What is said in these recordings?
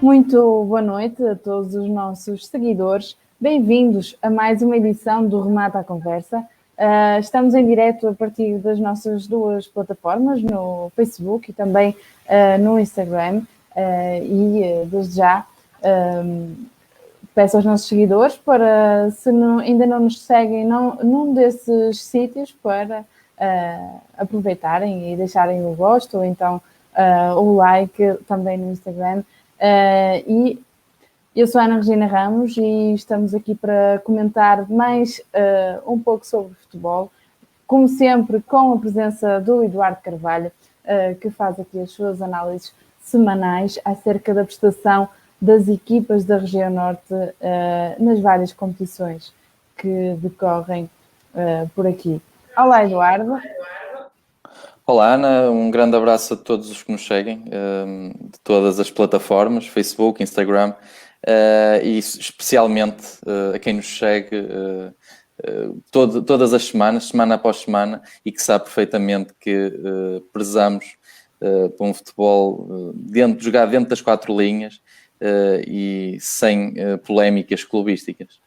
Muito boa noite a todos os nossos seguidores. Bem-vindos a mais uma edição do Remata à Conversa. Estamos em direto a partir das nossas duas plataformas, no Facebook e também no Instagram. Desde já, peço aos nossos seguidores para, se ainda não nos seguem num desses sítios, para aproveitarem e deixarem o gosto ou então o like também no Instagram. E eu sou a Ana Regina Ramos e estamos aqui para comentar mais um pouco sobre futebol, como sempre com a presença do Eduardo Carvalho, que faz aqui as suas análises semanais acerca da prestação das equipas da região norte nas várias competições que decorrem por aqui. Olá, Eduardo. Olá, Ana, um grande abraço a todos os que nos seguem de todas as plataformas, Facebook, Instagram, e especialmente a quem nos segue todas as semanas, semana após semana, e que sabe perfeitamente que prezamos por um futebol jogado dentro das quatro linhas e sem polémicas clubísticas.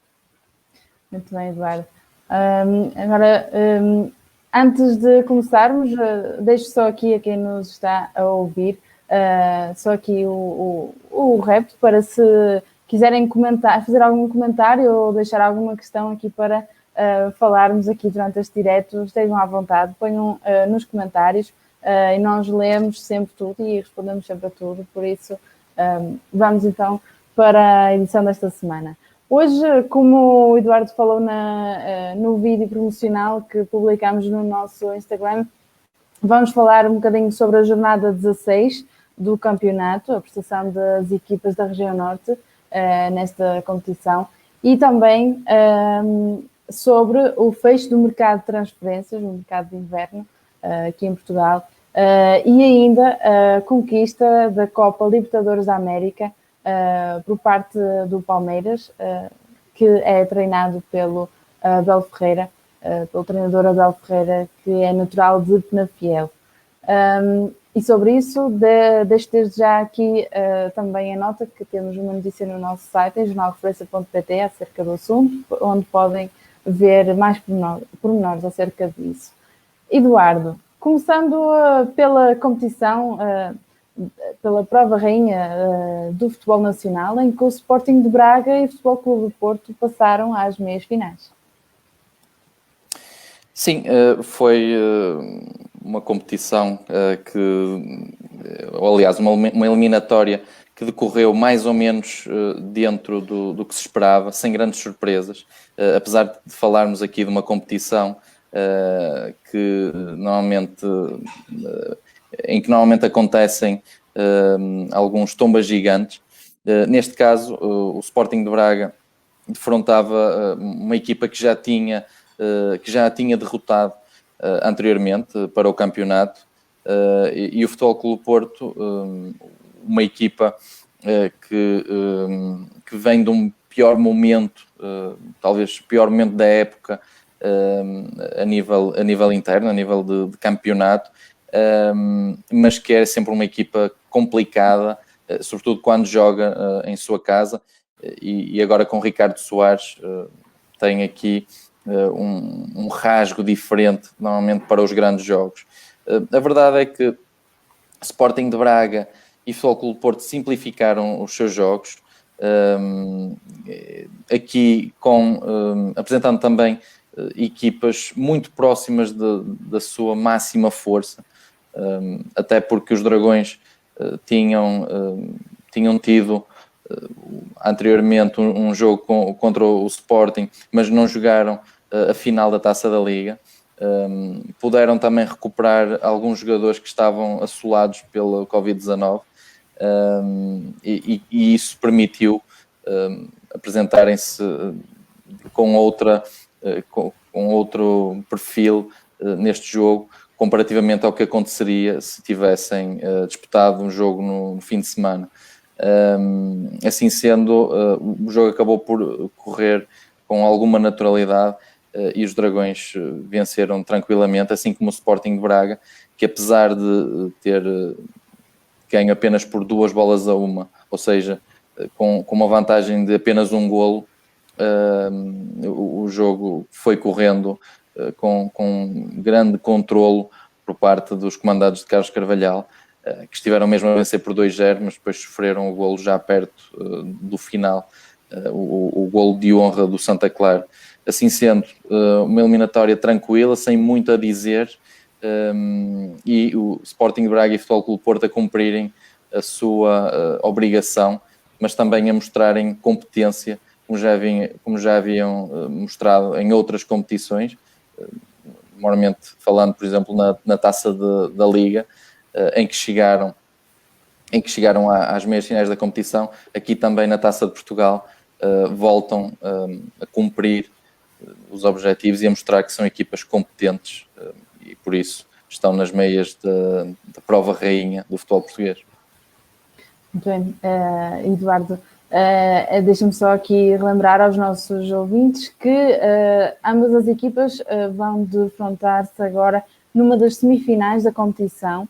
Muito bem, Eduardo. Antes de começarmos, deixo só aqui a quem nos está a ouvir, só aqui o repto para, se quiserem comentar, fazer algum comentário ou deixar alguma questão aqui para falarmos aqui durante este direto, estejam à vontade, ponham nos comentários e nós lemos sempre tudo e respondemos sempre a tudo, por isso vamos então para a edição desta semana. Hoje, como o Eduardo falou no vídeo promocional que publicamos no nosso Instagram, vamos falar um bocadinho sobre a jornada 16 do campeonato, a prestação das equipas da região norte nesta competição, e também sobre o fecho do mercado de transferências, no mercado de inverno, aqui em Portugal, e ainda a conquista da Copa Libertadores da América, por parte do Palmeiras, que é treinado pelo Abel Ferreira, pelo treinador Abel Ferreira, que é natural de Penafiel. E sobre isso, deixo desde já aqui também a nota que temos uma notícia no nosso site, em jornalreferência.pt, acerca do assunto, onde podem ver mais pormenores acerca disso. Eduardo, começando pela competição, pela prova rainha do futebol nacional, em que o Sporting de Braga e o Futebol Clube do Porto passaram às meias finais. Sim, foi uma competição aliás, uma eliminatória que decorreu mais ou menos dentro do que se esperava, sem grandes surpresas, apesar de falarmos aqui de uma competição em que normalmente acontecem alguns tombas gigantes. Neste caso, o Sporting de Braga defrontava uma equipa que já tinha derrotado anteriormente para o campeonato, e o Futebol Clube do Porto, uma equipa que vem de um pior momento, talvez o pior momento da época, a nível interno, a nível de campeonato, mas que é sempre uma equipa complicada, sobretudo quando joga em sua casa, e agora com Ricardo Soares tem aqui um rasgo diferente normalmente para os grandes jogos. A verdade é que Sporting de Braga e Futebol Clube do Porto simplificaram os seus jogos, aqui apresentando também equipas muito próximas da sua máxima força, até porque os Dragões tinham tido anteriormente um jogo contra o Sporting, mas não jogaram a final da Taça da Liga. Puderam também recuperar alguns jogadores que estavam assolados pela Covid-19, e isso permitiu apresentarem-se com outro perfil neste jogo, comparativamente ao que aconteceria se tivessem disputado um jogo no fim de semana. Assim sendo, o jogo acabou por correr com alguma naturalidade, e os Dragões venceram tranquilamente, assim como o Sporting de Braga, que apesar de ter ganho apenas por 2-1, ou seja, com uma vantagem de apenas um golo, o jogo foi correndo com grande controlo por parte dos comandados de Carlos Carvalhal, que estiveram mesmo a vencer por 2-0, mas depois sofreram o golo já perto do final, o golo de honra do Santa Clara. Assim sendo, uma eliminatória tranquila, sem muito a dizer, e o Sporting de Braga e o Futebol Clube Porto a cumprirem a sua obrigação, mas também a mostrarem competência, como já haviam mostrado em outras competições, normalmente falando, por exemplo, na taça da Liga, em que chegaram às meias finais da competição. Aqui também na Taça de Portugal voltam a cumprir os objetivos e a mostrar que são equipas competentes, e por isso estão nas meias da prova rainha do futebol português. Muito bem, Eduardo, deixa-me só aqui relembrar aos nossos ouvintes que ambas as equipas vão defrontar-se agora numa das semifinais da competição,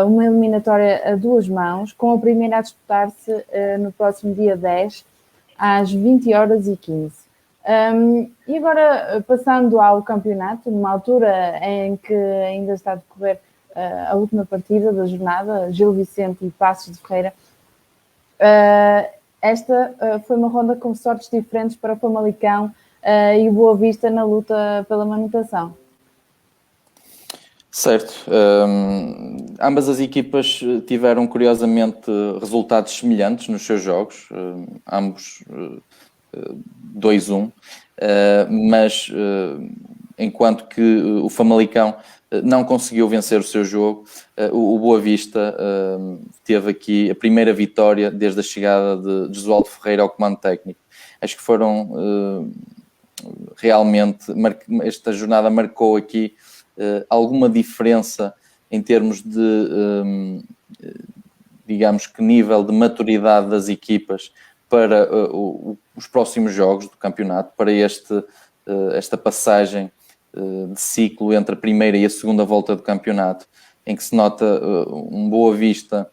uma eliminatória a duas mãos, com a primeira a disputar-se no próximo dia 10, às 20h15. E agora, passando ao campeonato, numa altura em que ainda está a decorrer a última partida da jornada, Gil Vicente e Paços de Ferreira, esta foi uma ronda com sortes diferentes para o Famalicão e o Boa Vista na luta pela manutenção. Certo. Ambas as equipas tiveram, curiosamente, resultados semelhantes nos seus jogos, ambos 2-1, mas enquanto que o Famalicão não conseguiu vencer o seu jogo, o Boa Vista teve aqui a primeira vitória desde a chegada de Josualdo Ferreira ao comando técnico. Acho que foram realmente, esta jornada marcou aqui alguma diferença em termos de, digamos que nível de maturidade das equipas para os próximos jogos do campeonato, para esta passagem de ciclo entre a primeira e a segunda volta do campeonato, em que se nota um Boa Vista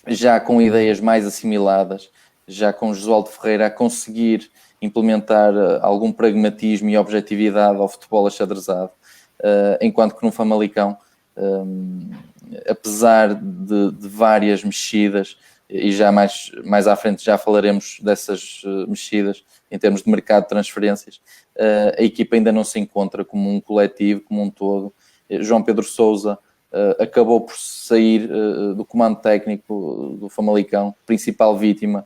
já com ideias mais assimiladas, já com Josualdo Ferreira a conseguir implementar algum pragmatismo e objetividade ao futebol axadrezado, enquanto que no Famalicão, apesar de várias mexidas, e já mais à frente já falaremos dessas mexidas em termos de mercado de transferências, a equipa ainda não se encontra como um coletivo, como um todo. João Pedro Sousa acabou por sair do comando técnico do Famalicão, principal vítima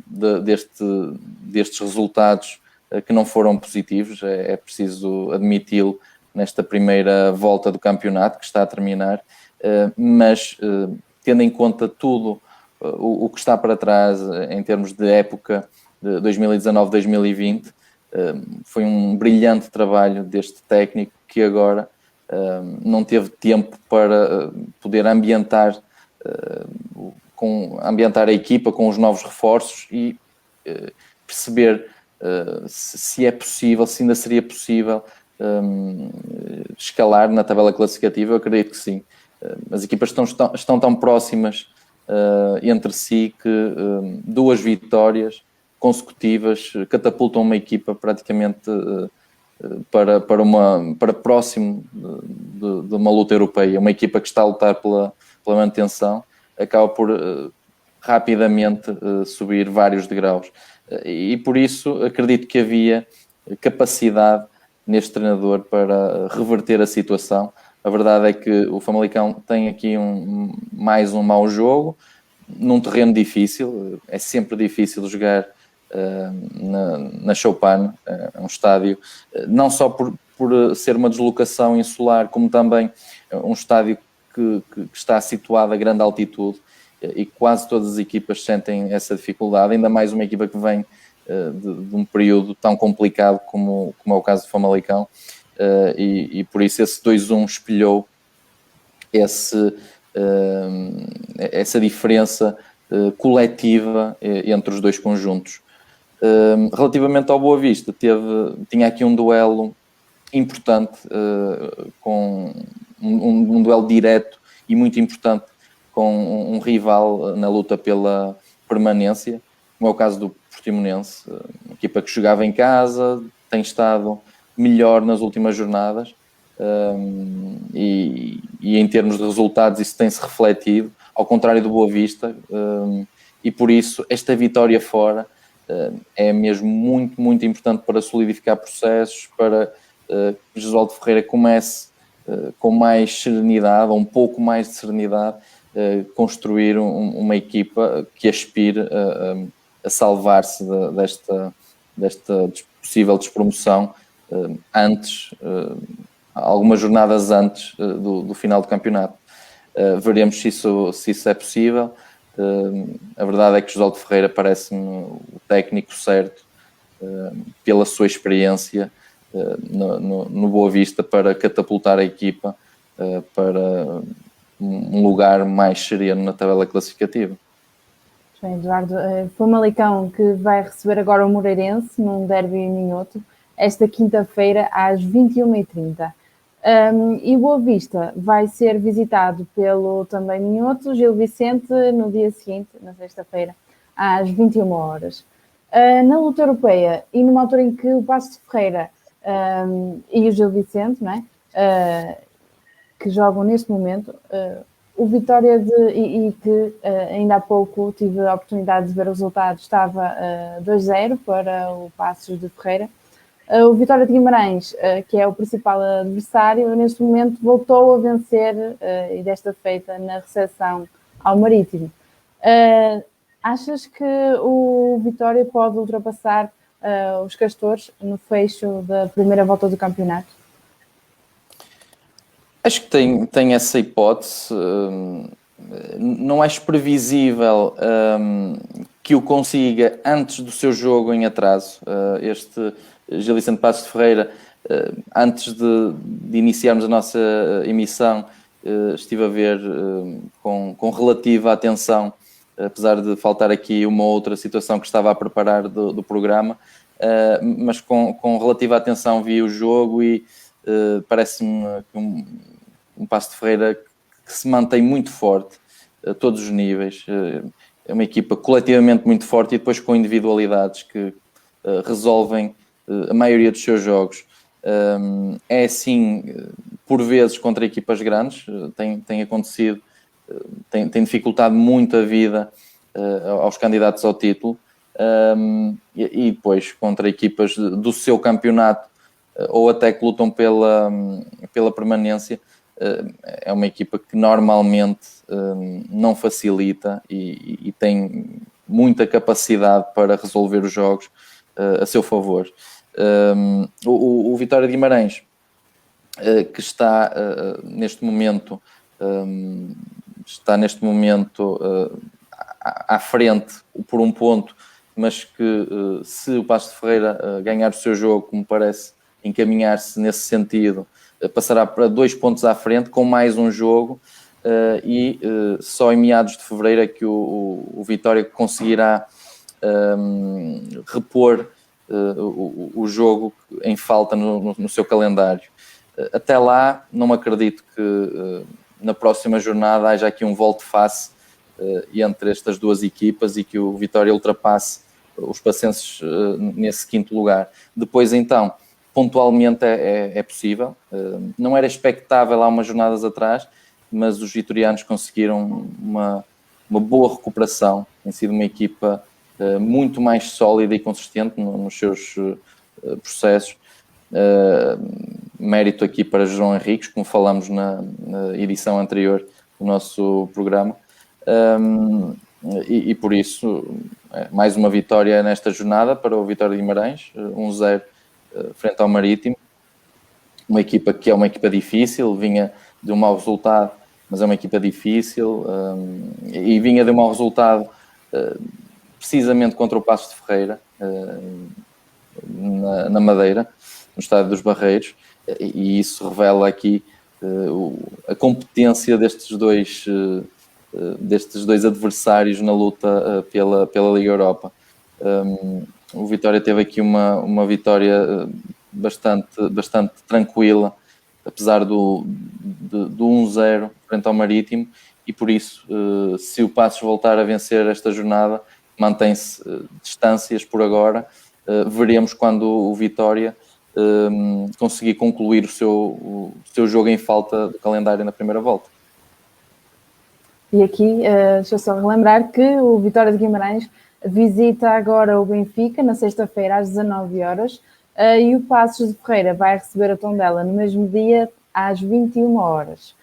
destes resultados que não foram positivos, é preciso admiti-lo, nesta primeira volta do campeonato que está a terminar, mas tendo em conta tudo o que está para trás em termos de época de 2019-2020, foi um brilhante trabalho deste técnico que agora não teve tempo para poder ambientar a equipa com os novos reforços e perceber se é possível, se ainda seria possível escalar na tabela classificativa. Eu acredito que sim. As equipas estão tão próximas entre si que duas vitórias consecutivas catapultam uma equipa praticamente para próximo de uma luta europeia. Uma equipa que está a lutar pela manutenção acaba por rapidamente subir vários degraus, e por isso acredito que havia capacidade neste treinador para reverter a situação. A verdade é que o Famalicão tem aqui mais um mau jogo, num terreno difícil. É sempre difícil jogar na Choupane, é um estádio, não só por ser uma deslocação insular, como também um estádio que está situado a grande altitude, e quase todas as equipas sentem essa dificuldade, ainda mais uma equipa que vem de um período tão complicado como é o caso do Famalicão, e por isso esse 2-1 espelhou essa diferença coletiva entre os dois conjuntos. Relativamente ao Boa Vista, tinha aqui um duelo importante, com um duelo direto e muito importante, com um rival na luta pela permanência, como é o caso do Portimonense, uma equipa que jogava em casa, tem estado melhor nas últimas jornadas, e em termos de resultados isso tem-se refletido, ao contrário do Boa Vista, e por isso esta vitória fora é mesmo muito, muito importante para solidificar processos, para que Jesualdo Ferreira comece com mais serenidade, ou um pouco mais de serenidade, construir uma equipa que aspire a salvar-se desta possível despromoção antes, algumas jornadas antes do final do campeonato. Veremos se isso é possível. A verdade é que Jesualdo Ferreira parece-me o técnico certo, pela sua experiência no Boa Vista, para catapultar a equipa para um lugar mais sereno na tabela classificativa. Bem, Eduardo, Famalicão que vai receber agora o Moreirense num derby minhoto, esta quinta-feira às 21h30. E Boa Vista vai ser visitado pelo também minhoto Gil Vicente no dia seguinte, na sexta-feira, às 21h. Na luta europeia, e numa altura em que o Paços de Ferreira e o Gil Vicente, não é? Que jogam neste momento, o Vitória e que ainda há pouco tive a oportunidade de ver o resultado, estava 2-0 para o Paços de Ferreira. O Vitória de Guimarães, que é o principal adversário, neste momento voltou a vencer, e desta feita na recepção ao Marítimo. Achas que o Vitória pode ultrapassar os Castores no fecho da primeira volta do campeonato? Acho que tem essa hipótese. Não acho previsível que o consiga antes do seu jogo em atraso. Este Gil Vicente Passos de Ferreira, antes de iniciarmos a nossa emissão, estive a ver com relativa atenção, apesar de faltar aqui uma outra situação que estava a preparar do programa, mas com relativa atenção vi o jogo e parece-me um Paços de Ferreira que se mantém muito forte a todos os níveis. É uma equipa coletivamente muito forte e depois com individualidades que resolvem a maioria dos seus jogos. É assim, por vezes, contra equipas grandes, tem acontecido, tem dificultado muito a vida aos candidatos ao título, e depois contra equipas do seu campeonato, ou até que lutam pela permanência. É uma equipa que normalmente não facilita e tem muita capacidade para resolver os jogos a seu favor. O Vitória de Guimarães, que está neste momento à frente por um ponto, mas que se o Paços de Ferreira ganhar o seu jogo, como parece encaminhar-se nesse sentido, passará para 2 pontos à frente, com mais um jogo, e só em meados de fevereiro é que o Vitória conseguirá repor o jogo em falta no seu calendário. Até lá, não acredito que na próxima jornada haja aqui um volte-face entre estas duas equipas e que o Vitória ultrapasse os pacenses nesse quinto lugar. Depois, então, pontualmente é possível. Não era expectável há umas jornadas atrás, mas os vitorianos conseguiram uma boa recuperação. Tem sido uma equipa muito mais sólida e consistente nos seus processos. Mérito aqui para João Henriques, como falamos na edição anterior do nosso programa. E por isso, mais uma vitória nesta jornada para o Vitória de Guimarães, 1-0 frente ao Marítimo. Uma equipa que é uma equipa difícil, vinha de um mau resultado, mas é uma equipa difícil, e vinha de um mau resultado precisamente contra o Paços de Ferreira, na Madeira, no Estádio dos Barreiros, e isso revela aqui a competência destes dois adversários na luta pela Liga Europa. O Vitória teve aqui uma vitória bastante tranquila, apesar do 1-0 frente ao Marítimo, e por isso, se o Paços voltar a vencer esta jornada, mantém-se distâncias por agora. Veremos quando o Vitória conseguir concluir o seu jogo em falta do calendário na primeira volta. E aqui, deixa eu só relembrar que o Vitória de Guimarães visita agora o Benfica na sexta-feira às 19 horas e o Paços de Ferreira vai receber a Tondela no mesmo dia às 21 horas.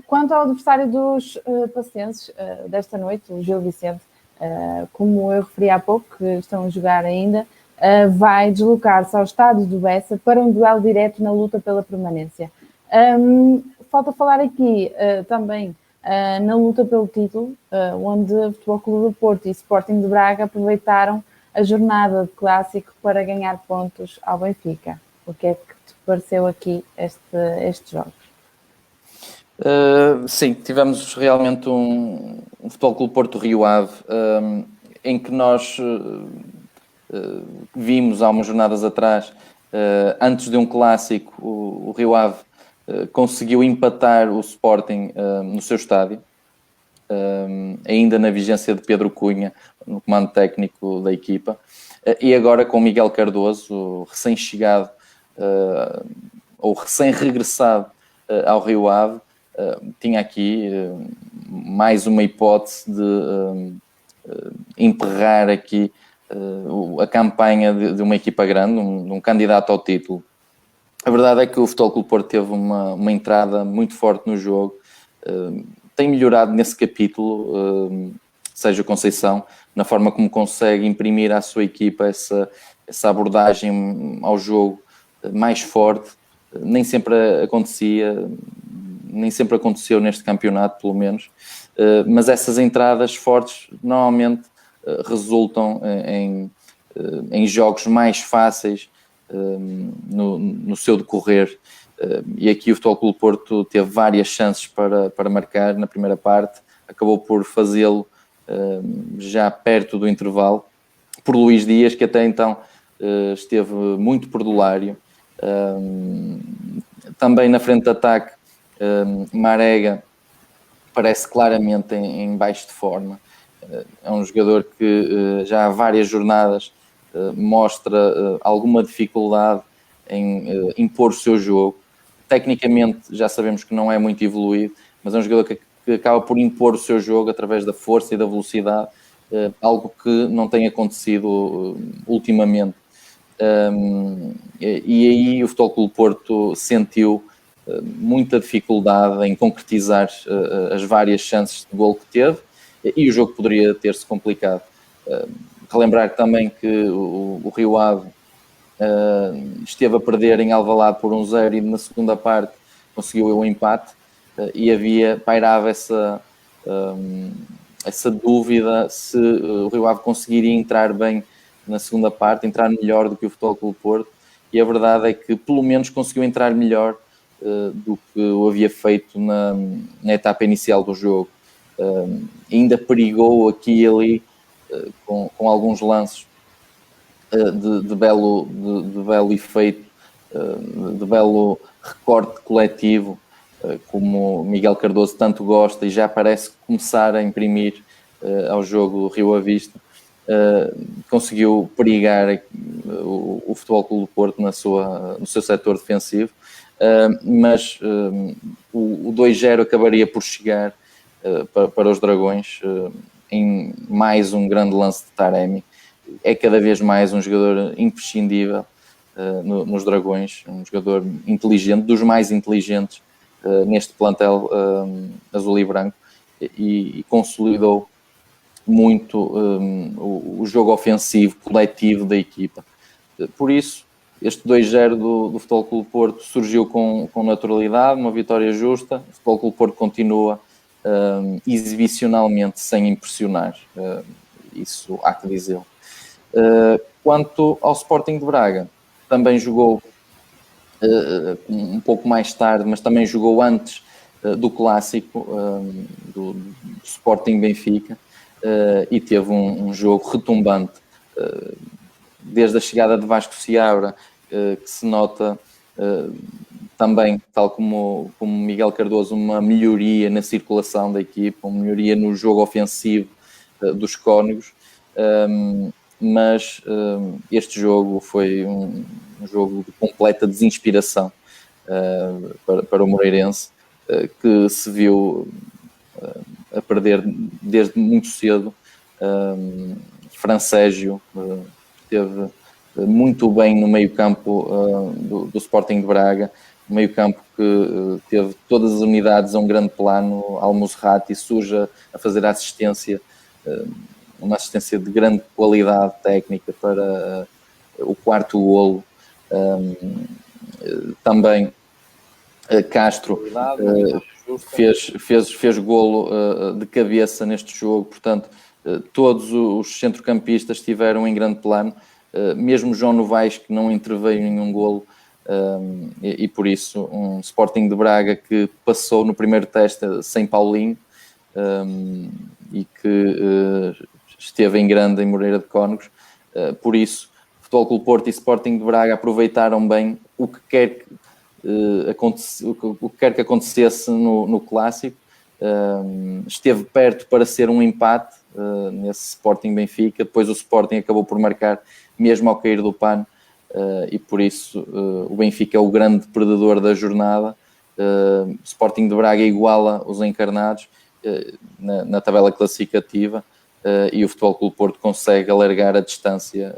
Quanto ao adversário dos pacenses desta noite, o Gil Vicente, como eu referi há pouco, que estão a jogar ainda, vai deslocar-se ao estádio do Bessa para um duelo direto na luta pela permanência. Falta falar aqui também na luta pelo título, onde o Futebol Clube do Porto e Sporting de Braga aproveitaram a jornada de clássico para ganhar pontos ao Benfica. O que é que te pareceu aqui estes jogos? Sim, tivemos realmente um Futebol Clube Porto Rio Ave, em que nós vimos há umas jornadas atrás, antes de um clássico, o Rio Ave conseguiu empatar o Sporting no seu estádio, ainda na vigência de Pedro Cunha, no comando técnico da equipa, e agora com Miguel Cardoso, recém-chegado ou recém-regressado ao Rio Ave, tinha aqui mais uma hipótese de emperrar aqui a campanha de uma equipa grande, de um candidato ao título. A verdade é que o Futebol Clube Porto teve uma entrada muito forte no jogo, tem melhorado nesse capítulo, Sérgio Conceição, na forma como consegue imprimir à sua equipa essa abordagem ao jogo mais forte. Nem sempre aconteceu neste campeonato, pelo menos, mas essas entradas fortes normalmente resultam em jogos mais fáceis no seu decorrer, e aqui o Futebol Clube Porto teve várias chances para marcar na primeira parte, acabou por fazê-lo já perto do intervalo, por Luís Dias, que até então esteve muito perdulário. Também na frente de ataque, Marega parece claramente em baixo de forma. É um jogador que já há várias jornadas mostra alguma dificuldade em impor o seu jogo. Tecnicamente já sabemos que não é muito evoluído, mas é um jogador que acaba por impor o seu jogo através da força e da velocidade, algo que não tem acontecido ultimamente. E aí o Futebol Clube Porto sentiu muita dificuldade em concretizar as várias chances de golo que teve, e o jogo poderia ter-se complicado. Relembrar também que o Rio Ave esteve a perder em Alvalade por 1-0 e na segunda parte conseguiu o empate, e pairava essa dúvida se o Rio Ave conseguiria entrar bem na segunda parte, entrar melhor do que o Futebol Clube Porto, e a verdade é que pelo menos conseguiu entrar melhor do que o havia feito na etapa inicial do jogo. Ainda perigou aqui e ali com alguns lances de belo efeito, de belo recorte coletivo, como Miguel Cardoso tanto gosta e já parece começar a imprimir ao jogo rioavista. Conseguiu perigar o Futebol Clube do Porto no seu setor defensivo, mas o 2-0 acabaria por chegar para os Dragões em mais um grande lance de Taremi. É cada vez mais um jogador imprescindível nos Dragões, um jogador inteligente, dos mais inteligentes neste plantel azul e branco, e consolidou muito o jogo ofensivo coletivo da equipa. Por isso, este 2-0 do Futebol Clube Porto surgiu com naturalidade, uma vitória justa. O Futebol Clube Porto continua exibicionalmente sem impressionar, isso há que dizer. Quanto ao Sporting de Braga, também jogou um pouco mais tarde, mas também jogou antes do clássico do Sporting Benfica, e teve um jogo retumbante, desde a chegada de Vasco Seabra, que se nota também, tal como Miguel Cardoso, uma melhoria na circulação da equipa, uma melhoria no jogo ofensivo dos Cónegos, mas este jogo foi um jogo de completa desinspiração para o Moreirense, que se viu a perder desde muito cedo. Francésio esteve muito bem no meio-campo do Sporting de Braga, meio-campo que teve todas as unidades a um grande plano. Al-Musrati surge a fazer a assistência, uma assistência de grande qualidade técnica para o quarto golo. Também Castro fez golo de cabeça neste jogo, portanto todos os centrocampistas estiveram em grande plano, mesmo João Novaes, que não interveio em nenhum golo, e por isso um Sporting de Braga que passou no primeiro teste sem Paulinho, e que esteve em grande em Moreira de Cónegos. Por isso, Futebol Clube Porto e Sporting de Braga aproveitaram bem o que quer que acontecesse no clássico. Esteve perto para ser um empate nesse Sporting Benfica. Depois o Sporting acabou por marcar mesmo ao cair do pano, e por isso o Benfica é o grande perdedor da jornada. O Sporting de Braga iguala os encarnados na tabela classificativa, e o Futebol Clube Porto consegue alargar a distância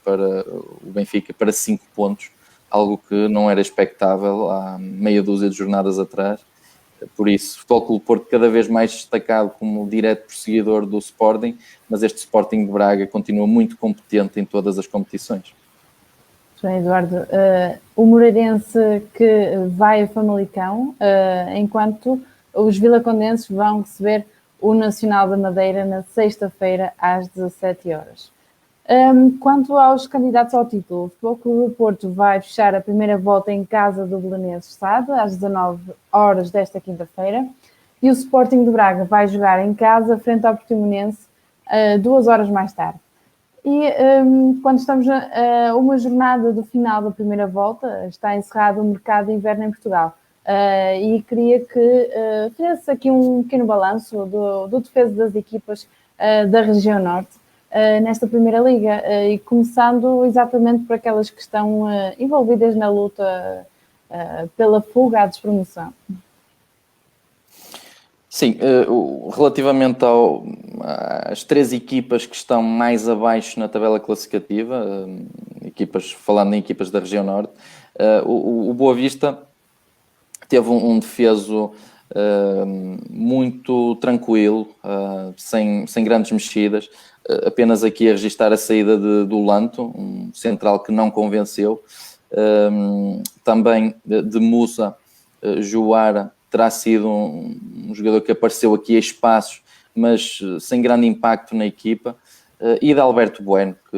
para o Benfica para 5 pontos, algo que não era expectável há meia dúzia de jornadas atrás. Por isso, o Futebol Clube Porto cada vez mais destacado como direto perseguidor do Sporting, mas este Sporting de Braga continua muito competente em todas as competições. João Eduardo, o Moreirense que vai a Famalicão, enquanto os vilacondenses vão receber o Nacional da Madeira na sexta-feira às 17 horas. Quanto aos candidatos ao título, o Futebol Clube do Porto vai fechar a primeira volta em casa do Belenenses Stade às 19 horas desta quinta-feira, e o Sporting de Braga vai jogar em casa frente ao Portimonense 2 horas mais tarde. E quando estamos a uma jornada do final da primeira volta, está encerrado o mercado de inverno em Portugal. E queria que fizesse aqui um pequeno balanço do defesa das equipas da região norte nesta primeira liga, e começando exatamente por aquelas que estão envolvidas na luta pela fuga à despromoção. Sim, relativamente às 3 equipas que estão mais abaixo na tabela classificativa, falando em equipas da região norte, o Boa Vista teve um defeso muito tranquilo, sem grandes mexidas, apenas aqui a registrar a saída do Lanto, um central que não convenceu. Também de Musa, Joara terá sido um jogador que apareceu aqui a espaços, mas sem grande impacto na equipa, e de Alberto Bueno, que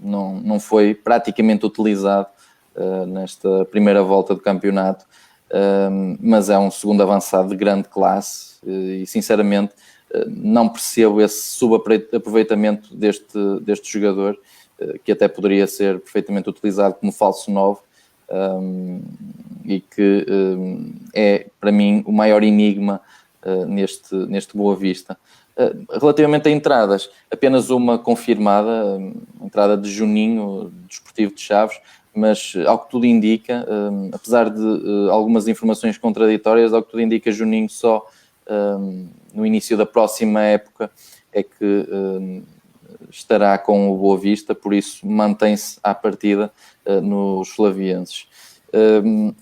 não foi praticamente utilizado nesta primeira volta do campeonato, mas é um segundo avançado de grande classe, e sinceramente não percebo esse subaproveitamento deste jogador, que até poderia ser perfeitamente utilizado como falso 9, e que é para mim o maior enigma neste Boa Vista. Relativamente a entradas, apenas uma confirmada, a entrada de Juninho, Desportivo de Chaves, mas ao que tudo indica, apesar de algumas informações contraditórias, ao que tudo indica, Juninho só no início da próxima época é que estará com o Boa Vista, por isso mantém-se à partida nos flavienses.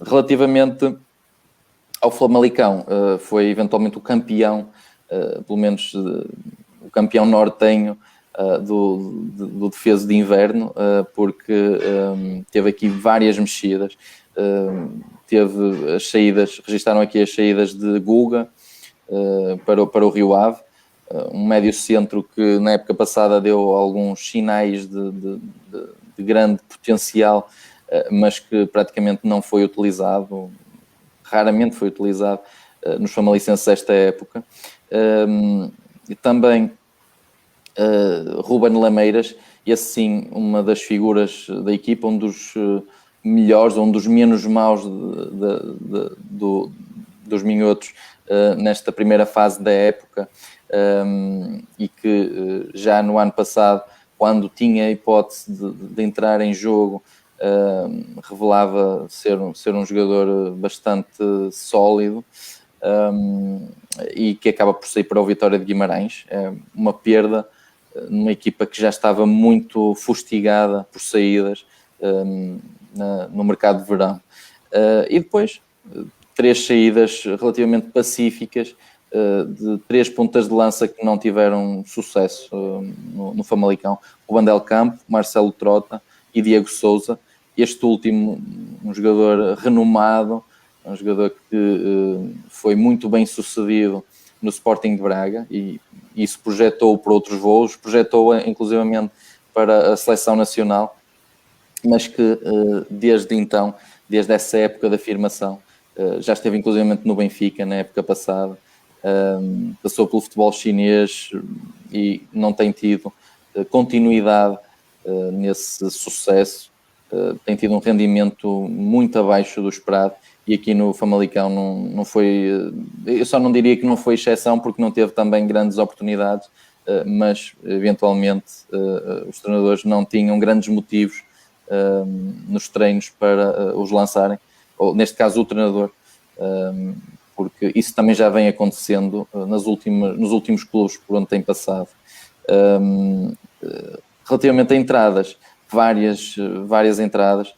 Relativamente ao Famalicão, foi eventualmente o campeão, pelo menos o campeão nortenho do defeso de inverno, porque teve aqui várias mexidas. Teve as saídas, registaram aqui as saídas de Guga para o Rio Ave, um médio centro que na época passada deu alguns sinais de grande potencial, mas que praticamente não foi utilizado, raramente foi utilizado nos famalicenses desta época. E também Ruben Lameiras, e assim uma das figuras da equipa, um dos melhores, um dos menos maus dos minhotos nesta primeira fase da época, e que já no ano passado, quando tinha a hipótese de entrar em jogo, revelava ser um jogador bastante sólido, e que acaba por sair para o Vitória de Guimarães. É uma perda numa equipa que já estava muito fustigada por saídas no mercado de verão. E depois, 3 saídas relativamente pacíficas de 3 pontas de lança que não tiveram sucesso no Famalicão: o Bandel Campo, Marcelo Trota e Diego Sousa. Este último, um jogador renomado, um jogador que foi muito bem sucedido no Sporting de Braga, e isso projetou para outros voos, projetou inclusivamente para a seleção nacional, mas que desde então, desde essa época de afirmação, já esteve inclusivamente no Benfica na época passada, passou pelo futebol chinês e não tem tido continuidade nesse sucesso, tem tido um rendimento muito abaixo do esperado, e aqui no Famalicão não foi, eu só não diria que não foi exceção, porque não teve também grandes oportunidades, mas eventualmente os treinadores não tinham grandes motivos nos treinos para os lançarem, ou neste caso o treinador, porque isso também já vem acontecendo nos últimos clubes por onde tem passado. Relativamente a entradas, várias entradas.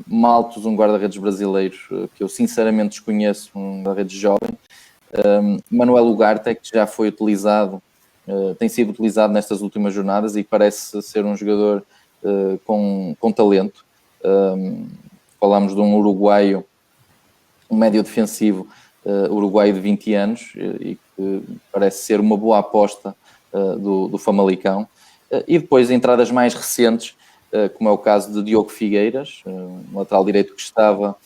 Maltos, um guarda-redes brasileiro que eu sinceramente desconheço, um guarda-redes jovem. Manuel Ugarte, que já foi utilizado, tem sido utilizado nestas últimas jornadas e parece ser um jogador com talento. Falamos de um uruguaio, um médio defensivo uruguaio de 20 anos, e que parece ser uma boa aposta do Famalicão. E depois entradas mais recentes, como é o caso de Diogo Figueiras, um lateral direito que estava,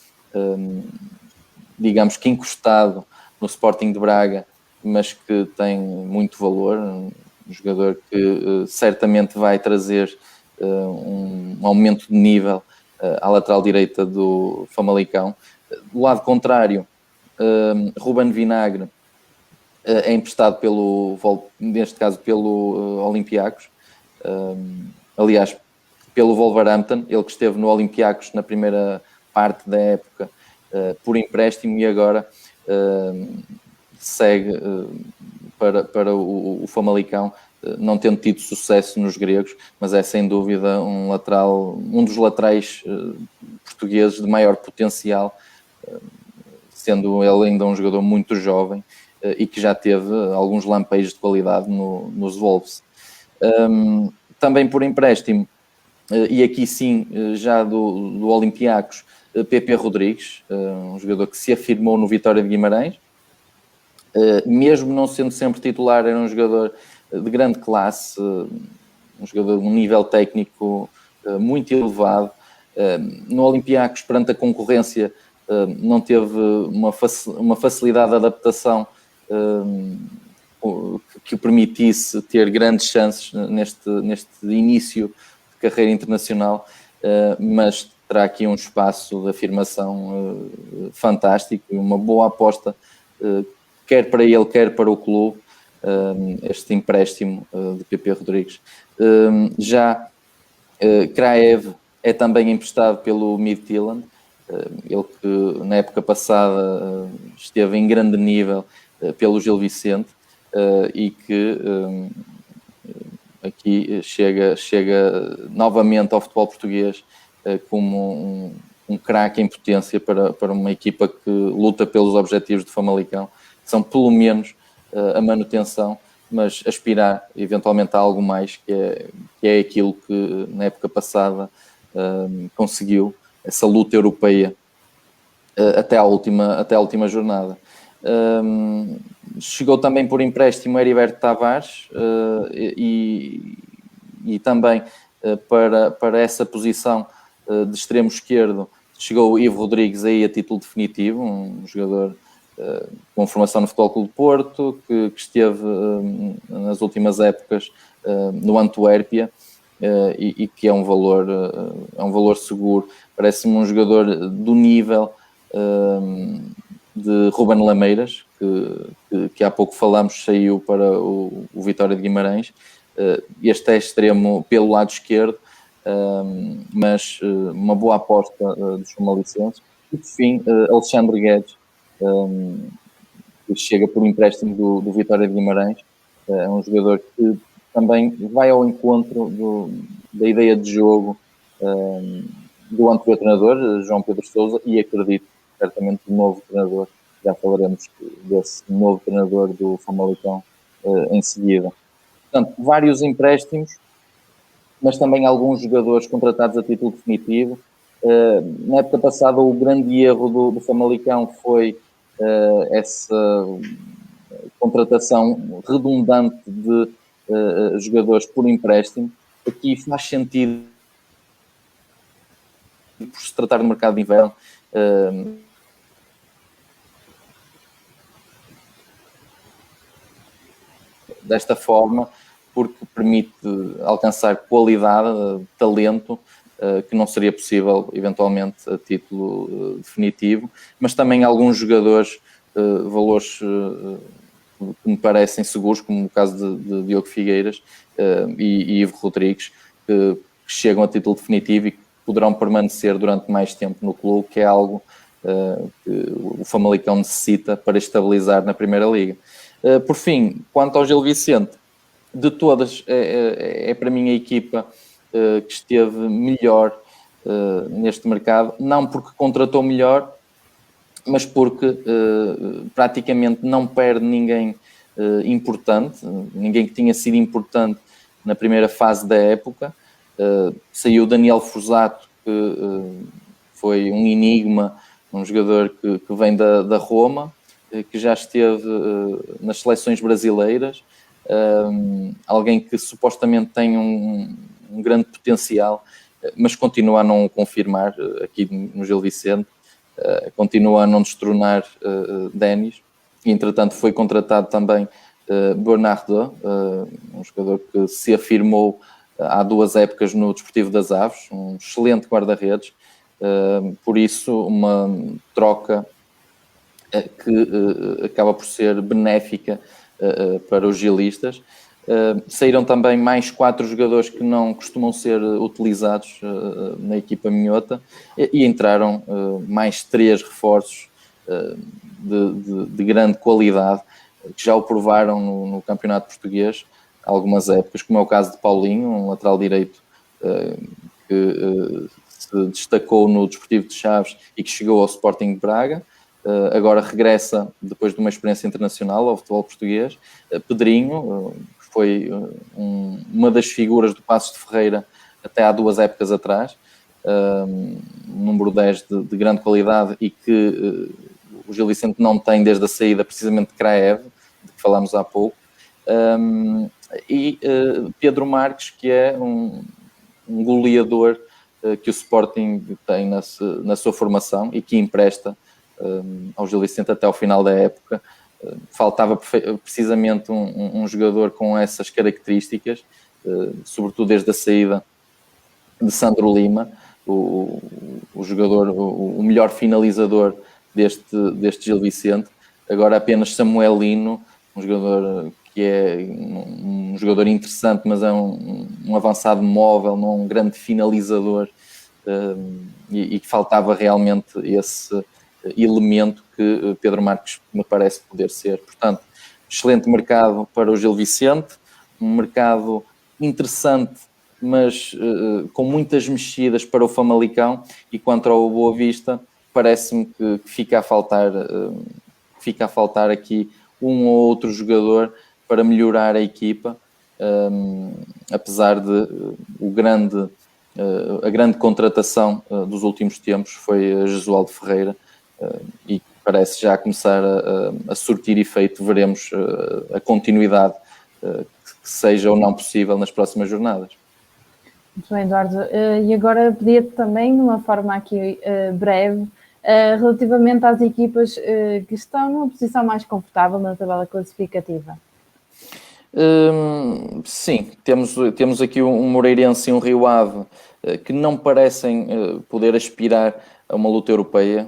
digamos que encostado no Sporting de Braga, mas que tem muito valor, um jogador que certamente vai trazer um aumento de nível à lateral direita do Famalicão. Do lado contrário, Ruben Vinagre é emprestado neste caso pelo Olympiacos, aliás, pelo Wolverhampton, ele que esteve no Olympiacos na primeira parte da época por empréstimo, e agora segue para o Famalicão, não tendo tido sucesso nos gregos, mas é sem dúvida um dos laterais portugueses de maior potencial, sendo ele ainda um jogador muito jovem e que já teve alguns lampejos de qualidade nos Wolves. Também por empréstimo, e aqui sim já do Olympiacos, PP Rodrigues, um jogador que se afirmou no Vitória de Guimarães, mesmo não sendo sempre titular, era um jogador de grande classe, um jogador de um nível técnico muito elevado. No Olympiacos, perante a concorrência, não teve uma facilidade de adaptação que o permitisse ter grandes chances neste início de carreira internacional, mas terá aqui um espaço de afirmação fantástico e uma boa aposta, quer para ele, quer para o clube, este empréstimo de PP Rodrigues. Já Kraev é também emprestado pelo Midtjylland, ele que na época passada esteve em grande nível pelo Gil Vicente, e que aqui chega novamente ao futebol português como um craque em potência para uma equipa que luta pelos objetivos de Famalicão, que são pelo menos a manutenção, mas aspirar eventualmente a algo mais, que é aquilo que na época passada conseguiu, essa luta europeia até à última jornada. Chegou também por empréstimo Heriberto Tavares, e também para essa posição de extremo esquerdo chegou o Ivo Rodrigues aí a título definitivo, um jogador com formação no Futebol Clube de Porto, que esteve nas últimas épocas no Antuérpia, e que é um valor seguro. Parece-me um jogador do nível de Ruben Lameiras, que há pouco falamos, saiu para o Vitória de Guimarães. Este é extremo pelo lado esquerdo, mas uma boa aposta dos Famalicões. E por fim, Alexandre Guedes, que chega por empréstimo do Vitória de Guimarães. É um jogador que também vai ao encontro da ideia de jogo do anterior treinador, João Pedro Sousa, e acredito certamente do novo treinador. Já falaremos desse novo treinador do Famalicão em seguida. Portanto, vários empréstimos, mas também alguns jogadores contratados a título definitivo. Na época passada, o grande erro do Famalicão foi essa contratação redundante de jogadores por empréstimo. Aqui faz sentido, por se tratar do mercado de inverno, desta forma, porque permite alcançar qualidade, talento, que não seria possível, eventualmente, a título definitivo, mas também alguns jogadores, valores que me parecem seguros, como o caso de Diogo Figueiras e Ivo Rodrigues, que chegam a título definitivo e que poderão permanecer durante mais tempo no clube, que é algo que o Famalicão necessita para estabilizar na Primeira Liga. Por fim, quanto ao Gil Vicente, de todas, é para mim a equipa que esteve melhor neste mercado, não porque contratou melhor, mas porque praticamente não perde ninguém importante, ninguém que tinha sido importante na primeira fase da época. Saiu Daniel Fusato, que foi um enigma, um jogador que vem da Roma, que já esteve nas seleções brasileiras, alguém que supostamente tem um grande potencial, mas continua a não o confirmar aqui no Gil Vicente, continua a não destronar Denis, e entretanto foi contratado também Bernardo, um jogador que se afirmou há 2 épocas no Desportivo das Aves, um excelente guarda-redes, por isso uma troca que acaba por ser benéfica para os gilistas. Saíram também mais 4 jogadores que não costumam ser utilizados na equipa minhota e entraram mais 3 reforços de grande qualidade, que já o provaram no campeonato português há algumas épocas, como é o caso de Paulinho, um lateral direito que se destacou no Desportivo de Chaves e que chegou ao Sporting de Braga. Agora regressa, depois de uma experiência internacional, ao futebol português. Pedrinho, que foi uma das figuras do Passos de Ferreira até há 2 épocas atrás, número 10 de grande qualidade e que o Gil Vicente não tem desde a saída, precisamente de Kraev, de que falámos há pouco. E Pedro Marques, que é um goleador que o Sporting tem na sua formação e que empresta ao Gil Vicente até ao final da época. Faltava precisamente um jogador com essas características, sobretudo desde a saída de Sandro Lima, o jogador, o melhor finalizador deste Gil Vicente. Agora apenas Samuel Lino, um jogador que é um jogador interessante, mas é um avançado móvel, não um grande finalizador, e que faltava realmente esse elemento que Pedro Marques me parece poder ser. Portanto, excelente mercado para o Gil Vicente, um mercado interessante, mas com muitas mexidas para o Famalicão, e quanto ao Boa Vista, parece-me que fica a faltar aqui um ou outro jogador para melhorar a equipa, apesar de a grande contratação dos últimos tempos foi a Jesualdo Ferreira, e parece já começar a surtir efeito. Veremos a continuidade que seja ou não possível nas próximas jornadas. Muito bem, Eduardo. E agora pedia-te também, de uma forma aqui breve, relativamente às equipas que estão numa posição mais confortável na tabela classificativa. Sim, temos aqui um Moreirense e um Rio Ave que não parecem poder aspirar a uma luta europeia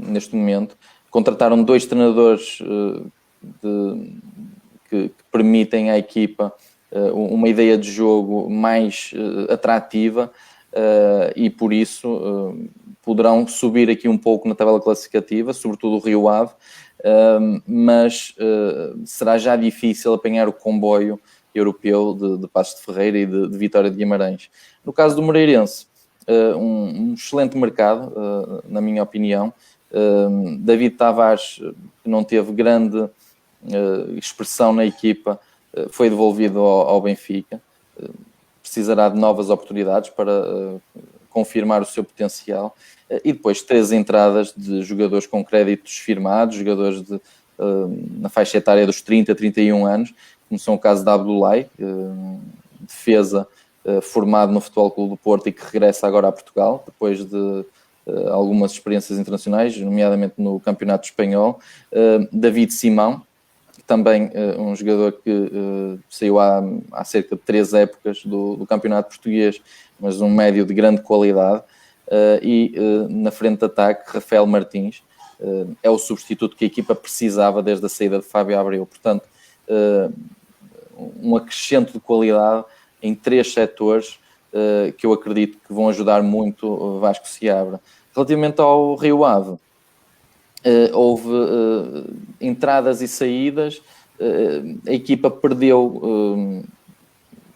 neste momento, contrataram 2 treinadores que permitem à equipa uma ideia de jogo mais atrativa, e por isso poderão subir aqui um pouco na tabela classificativa, sobretudo o Rio Ave, mas será já difícil apanhar o comboio europeu de Paços de Ferreira e de Vitória de Guimarães. No caso do Moreirense, um excelente mercado, na minha opinião. David Tavares, que não teve grande expressão na equipa, foi devolvido ao Benfica. Precisará de novas oportunidades para confirmar o seu potencial. E depois 3 entradas de jogadores com créditos firmados, jogadores na faixa etária dos 30, 31 anos, como são o caso da Abdoulaye, defesa formado no Futebol Clube do Porto e que regressa agora a Portugal, depois de algumas experiências internacionais, nomeadamente no Campeonato Espanhol. David Simão, também um jogador que saiu há cerca de 3 épocas do Campeonato Português, mas um médio de grande qualidade. E na frente de ataque, Rafael Martins, é o substituto que a equipa precisava desde a saída de Fábio Abreu. Portanto, um acrescento de qualidade em 3 setores que eu acredito que vão ajudar muito o Vasco Seabra. Relativamente ao Rio Ave, houve entradas e saídas. A equipa perdeu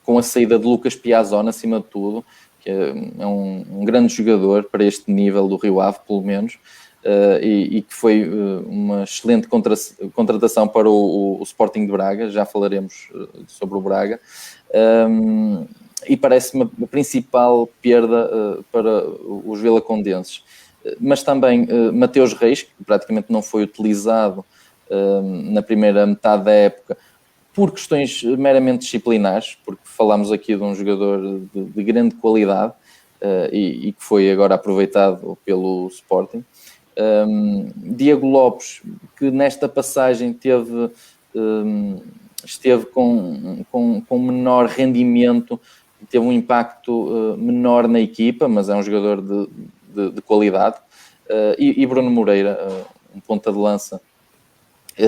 com a saída de Lucas Piazon, acima de tudo, que é um grande jogador para este nível do Rio Ave, pelo menos, e que foi uma excelente contratação para o Sporting de Braga. Já falaremos sobre o Braga. E parece-me a principal perda para os vilacondenses. Mas também Mateus Reis, que praticamente não foi utilizado na primeira metade da época por questões meramente disciplinares, porque falámos aqui de um jogador de grande qualidade e que foi agora aproveitado pelo Sporting. Diego Lopes, que nesta passagem esteve com menor rendimento, teve um impacto menor na equipa, mas é um jogador de qualidade. E Bruno Moreira, um ponta de lança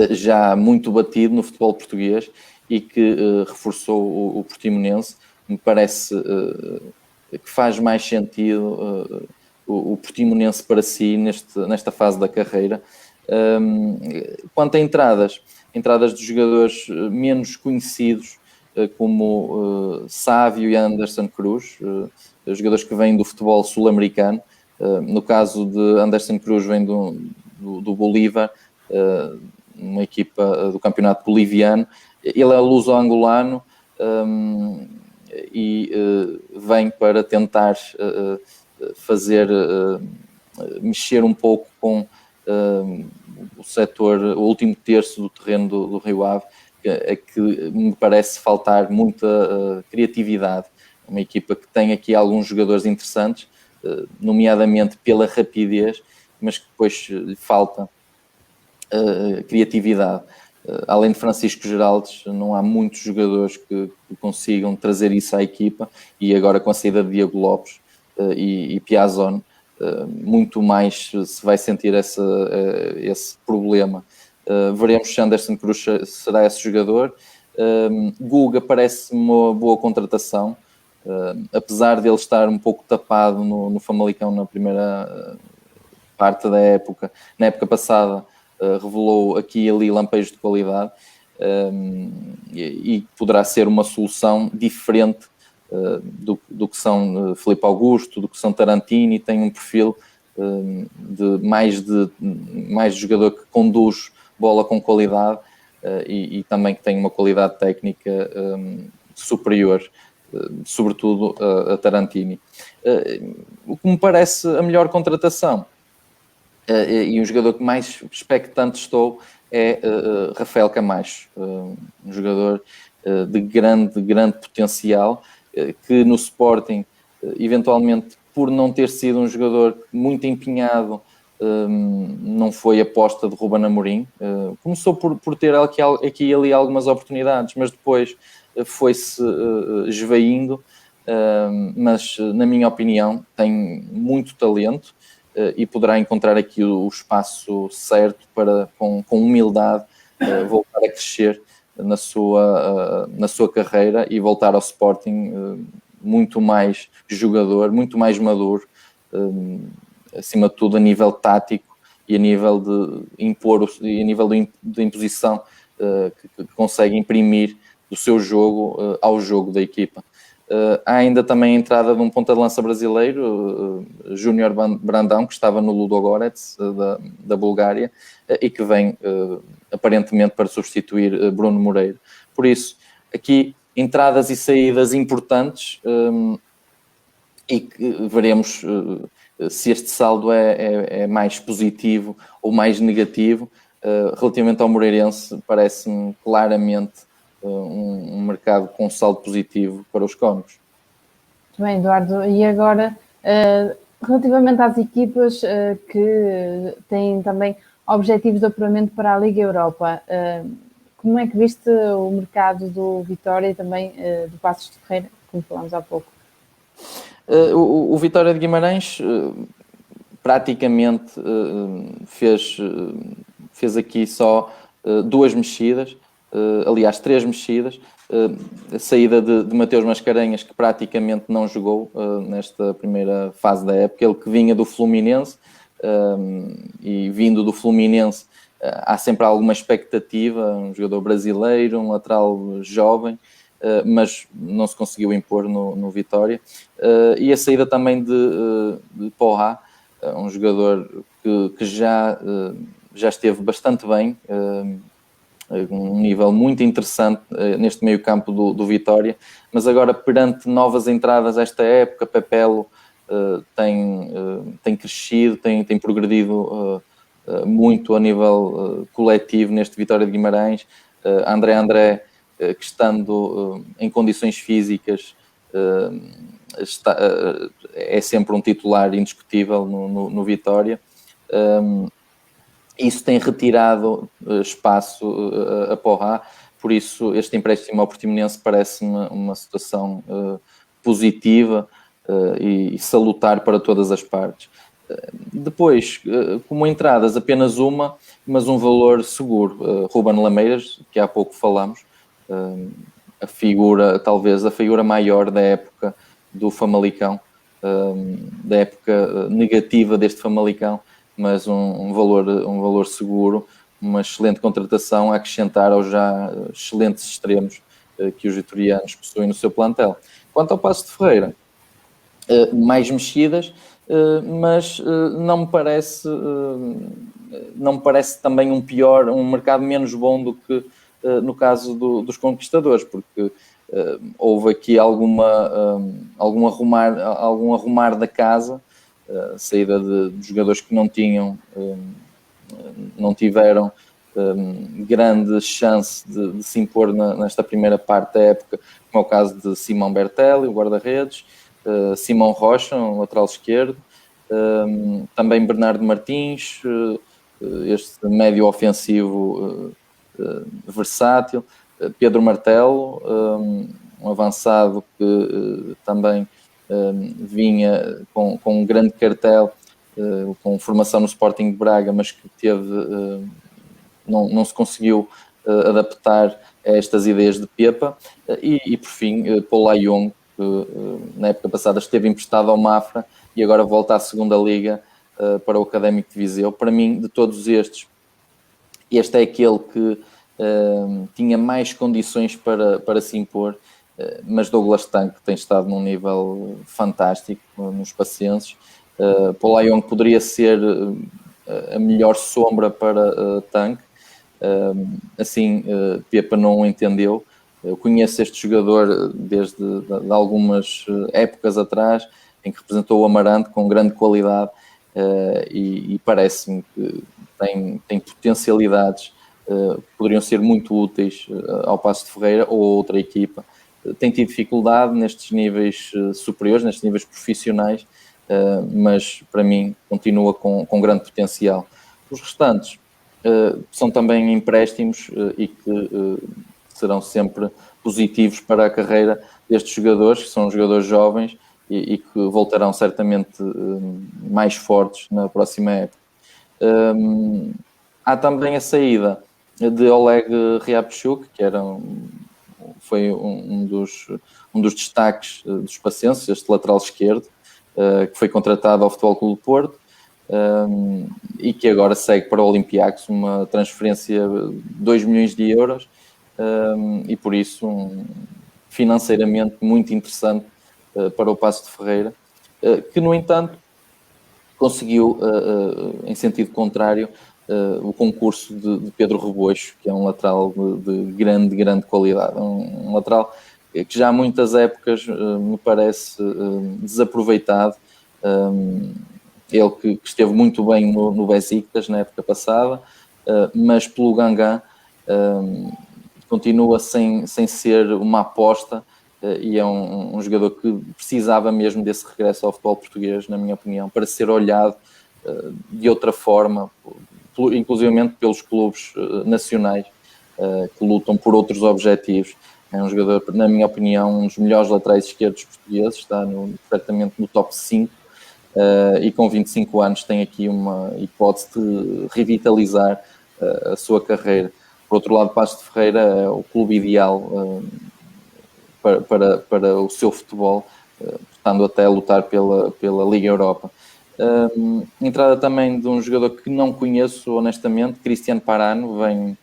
já muito batido no futebol português e que reforçou o Portimonense. Me parece que faz mais sentido o Portimonense para si nesta fase da carreira. Quanto a entradas de jogadores menos conhecidos, como Sávio e Anderson Cruz, jogadores que vêm do futebol sul-americano. No caso de Anderson Cruz, vem do Bolívar, uma equipa do campeonato boliviano. Ele é luso-angolano e vem para tentar mexer um pouco com o setor, o último terço do terreno do Rio Ave, que me parece faltar muita criatividade. Uma equipa que tem aqui alguns jogadores interessantes, nomeadamente pela rapidez, mas que depois lhe falta criatividade. Além de Francisco Geraldes, não há muitos jogadores que consigam trazer isso à equipa, e agora com a saída de Diego Lopes e Piazon, muito mais se vai sentir esse problema. Veremos se Anderson Cruz será esse jogador. Guga parece uma boa contratação, apesar de ele estar um pouco tapado no Famalicão na primeira parte da época. Na época passada revelou aqui e ali lampejos de qualidade, e poderá ser uma solução diferente do que são Filipe Augusto, do que são Tarantini. Tem um perfil mais de jogador que conduz bola com qualidade e também que tem uma qualidade técnica superior, sobretudo a Tarantini. O que me parece a melhor contratação, e um jogador que mais expectante estou, é Rafael Camacho, um jogador de grande potencial, que no Sporting, eventualmente, por não ter sido um jogador muito empenhado, não foi aposta de Ruben Amorim. Começou por ter aqui e ali algumas oportunidades, mas depois foi-se esvaindo. Mas, na minha opinião, tem muito talento e poderá encontrar aqui o espaço certo para, com humildade, voltar a crescer na sua carreira e voltar ao Sporting muito mais jogador, muito mais maduro, acima de tudo a nível tático e a nível de impor, e a nível de imposição que consegue imprimir do seu jogo ao jogo da equipa. Há ainda também a entrada de um ponta de lança brasileiro, Júnior Brandão, que estava no Ludogorets da Bulgária e que vem aparentemente para substituir Bruno Moreira. Por isso, aqui entradas e saídas importantes e que veremos se este saldo é mais positivo ou mais negativo. Relativamente ao Moreirense, parece-me claramente um mercado com saldo positivo para os Cónicos. Muito bem, Eduardo. E agora, relativamente às equipas que têm também objetivos de apuramento para a Liga Europa, como é que viste o mercado do Vitória e também do Paços de Ferreira, como falámos há pouco? O Vitória de Guimarães praticamente fez aqui só 2 mexidas, aliás 3 mexidas, a saída de Mateus Mascarenhas, que praticamente não jogou nesta primeira fase da época, ele que vinha do Fluminense, e vindo do Fluminense há sempre alguma expectativa, um jogador brasileiro, um lateral jovem, mas não se conseguiu impor no Vitória. E a saída também de Porra, um jogador que já esteve bastante bem, um nível muito interessante neste meio campo do Vitória, mas agora perante novas entradas esta época, Pepelo tem crescido, tem progredido muito a nível coletivo neste Vitória de Guimarães. André, que estando em condições físicas é sempre um titular indiscutível no Vitória. Isso tem retirado espaço a Porra, por isso este empréstimo ao Portimonense parece-me uma situação positiva e salutar para todas as partes. Depois, como entradas, apenas uma, mas um valor seguro. Ruben Lameiras, que há pouco falamos, talvez a figura maior da época do Famalicão, da época negativa deste Famalicão, mas um valor seguro, uma excelente contratação a acrescentar aos já excelentes extremos que os vitorianos possuem no seu plantel. Quanto ao Paços de Ferreira, mais mexidas, mas não me parece também um mercado menos bom do que no caso dos Conquistadores, porque houve aqui algum arrumar da casa, saída de jogadores que não tiveram grande chance de se impor nesta primeira parte da época, como é o caso de Simão Bertelli, o guarda-redes, Simão Rocha, um lateral esquerdo, também Bernardo Martins, este médio ofensivo versátil, Pedro Martelo, um avançado que também vinha com um grande cartel, com formação no Sporting de Braga, mas que não se conseguiu adaptar a estas ideias de Pepa, e por fim Paul Ayong, que na época passada esteve emprestado ao Mafra e agora volta à segunda liga para o Académico de Viseu. Para mim, de todos estes, este é aquele que tinha mais condições para se impor, mas Douglas Tanque tem estado num nível fantástico nos pacientes. Paul Ayong poderia ser a melhor sombra para Tanque, assim Pepa não o entendeu. Eu conheço este jogador desde de algumas épocas atrás, em que representou o Amarante com grande qualidade, e parece-me que tem potencialidades que poderiam ser muito úteis ao Paços de Ferreira ou a outra equipa. Tem tido dificuldade nestes níveis superiores, nestes níveis profissionais, mas para mim continua com grande potencial. Os restantes são também empréstimos e que serão sempre positivos para a carreira destes jogadores, que são jogadores jovens e que voltarão certamente mais fortes na próxima época. Há também a saída de Oleg Ryabchuk, que foi um dos destaques dos Pacenses, este lateral esquerdo, que foi contratado ao Futebol Clube do Porto, e que agora segue para o Olympiacos, uma transferência de 2 milhões de euros, e por isso financeiramente muito interessante para o Paços de Ferreira, que no entanto conseguiu, em sentido contrário, o concurso de Pedro Reboixo, que é um lateral de grande qualidade, um lateral que já há muitas épocas me parece desaproveitado. Ele que esteve muito bem no Besiktas na época passada, mas pelo Guingamp continua sem ser uma aposta, e é um jogador que precisava mesmo desse regresso ao futebol português, na minha opinião, para ser olhado de outra forma, inclusivamente pelos clubes nacionais que lutam por outros objetivos. É um jogador, na minha opinião, um dos melhores laterais esquerdos portugueses, está certamente no top 5, e com 25 anos tem aqui uma hipótese de revitalizar a sua carreira. Por outro lado, Paços de Ferreira é o clube ideal para o seu futebol, estando até a lutar pela Liga Europa. Entrada também de um jogador que não conheço honestamente, Cristiano Parano, vem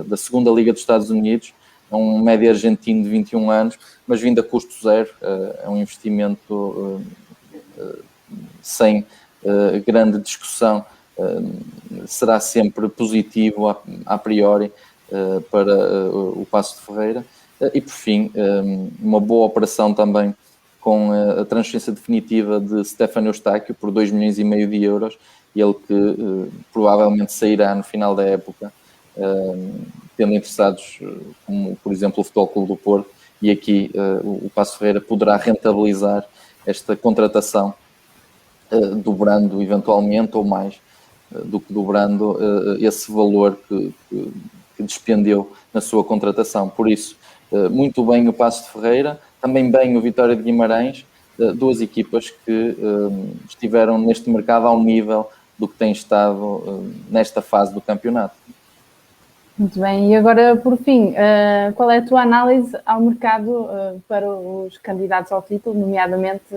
da segunda Liga dos Estados Unidos, é um médio argentino de 21 anos, mas vindo a custo zero, é um investimento sem grande discussão, será sempre positivo a priori para o Paços de Ferreira. E por fim, uma boa operação também com a transferência definitiva de Stefano Eustáquio por 2 milhões e meio de euros, ele que provavelmente sairá no final da época, tendo interessados como, por exemplo, o Futebol Clube do Porto, e aqui o Paços de Ferreira poderá rentabilizar esta contratação, dobrando eventualmente ou mais do que dobrando esse valor que despendeu na sua contratação. Por isso, muito bem o Paços de Ferreira, também bem o Vitória de Guimarães, duas equipas que estiveram neste mercado ao nível do que tem estado nesta fase do campeonato. Muito bem, e agora por fim, qual é a tua análise ao mercado para os candidatos ao título, nomeadamente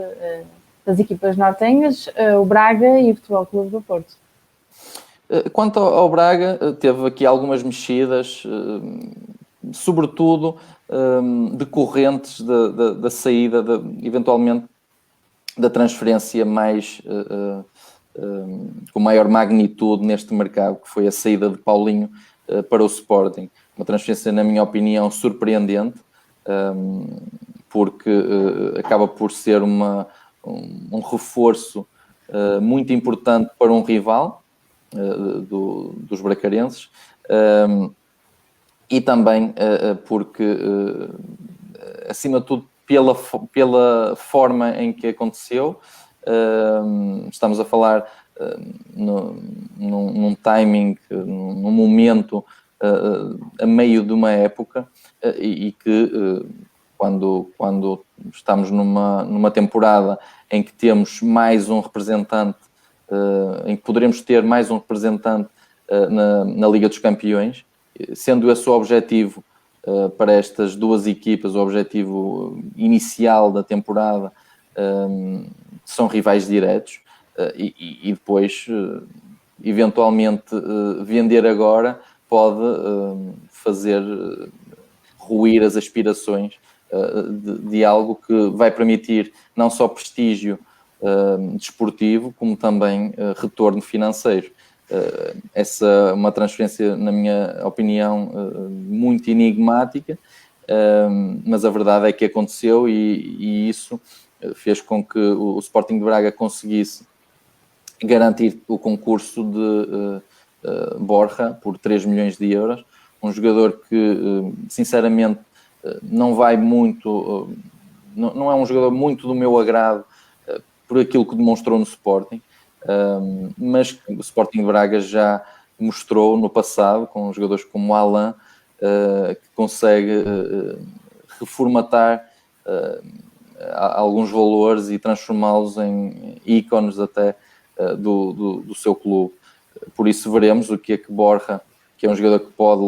das equipas nortenhas, o Braga e o Futebol Clube do Porto? Quanto ao Braga, teve aqui algumas mexidas, sobretudo decorrentes da saída, eventualmente, da transferência mais com maior magnitude neste mercado, que foi a saída de Paulinho para o Sporting. Uma transferência, na minha opinião, surpreendente, porque acaba por ser um reforço muito importante para um rival dos bracarenses, e também porque, acima de tudo, pela forma em que aconteceu, estamos a falar num timing, num momento a meio de uma época, e que quando estamos numa temporada em que temos mais um representante, em que poderemos ter mais um representante na Liga dos Campeões, sendo esse o objetivo para estas duas equipas, o objetivo inicial da temporada, são rivais diretos, e depois, eventualmente, vender agora pode fazer ruir as aspirações de algo que vai permitir não só prestígio desportivo, como também retorno financeiro. Essa é uma transferência, na minha opinião, muito enigmática, mas a verdade é que aconteceu, e isso fez com que o Sporting de Braga conseguisse garantir o concurso de Borja por 3 milhões de euros, um jogador que, sinceramente, não vai muito, não é um jogador muito do meu agrado por aquilo que demonstrou no Sporting, mas o Sporting de Braga já mostrou no passado, com jogadores como Alain, que consegue reformatar alguns valores e transformá-los em ícones até do seu clube. Por isso veremos o que é que Borja, que é um jogador que pode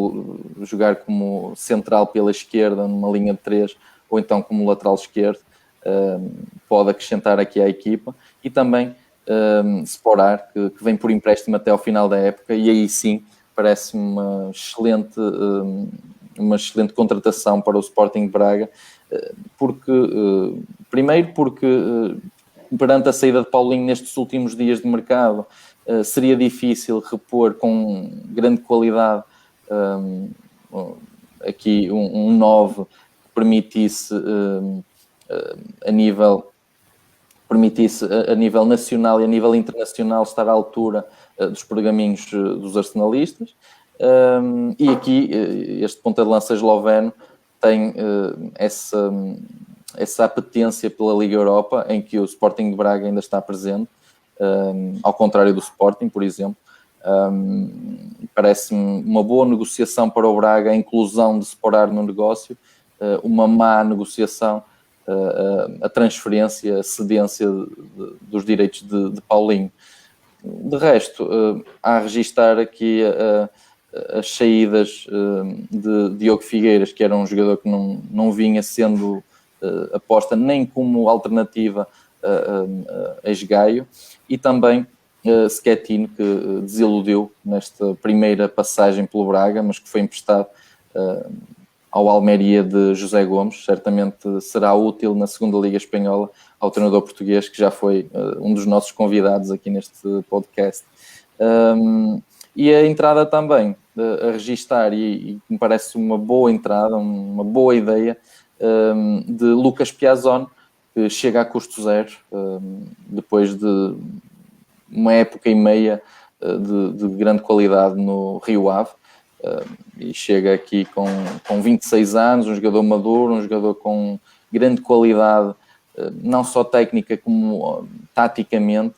jogar como central pela esquerda numa linha de 3 ou então como lateral esquerdo, pode acrescentar aqui à equipa. E também Sporar, que vem por empréstimo até ao final da época, e aí sim parece-me uma excelente contratação para o Sporting de Braga, primeiro porque perante a saída de Paulinho nestes últimos dias de mercado, seria difícil repor com grande qualidade aqui um 9 que permitisse a nível nacional e a nível internacional estar à altura dos pergaminhos dos arsenalistas. E aqui este ponta de lança esloveno tem essa apetência pela Liga Europa, em que o Sporting de Braga ainda está presente, ao contrário do Sporting, por exemplo. Parece-me uma boa negociação para o Braga a inclusão de Sporar no negócio, uma má negociação a transferência, a cedência dos direitos de Paulinho. De resto, há a registar aqui as saídas de Diogo Figueiras, que era um jogador que não vinha sendo aposta nem como alternativa a Esgaio, e também Schettino, que desiludiu nesta primeira passagem pelo Braga, mas que foi emprestado ao Almeria de José Gomes. Certamente será útil na segunda Liga Espanhola ao treinador português, que já foi um dos nossos convidados aqui neste podcast. E a entrada também a registar, e me parece uma boa entrada, uma boa ideia, de Lucas Piazon, que chega a custo zero, depois de uma época e meia de grande qualidade no Rio Ave, e chega aqui com 26 anos, um jogador maduro, um jogador com grande qualidade, não só técnica como taticamente,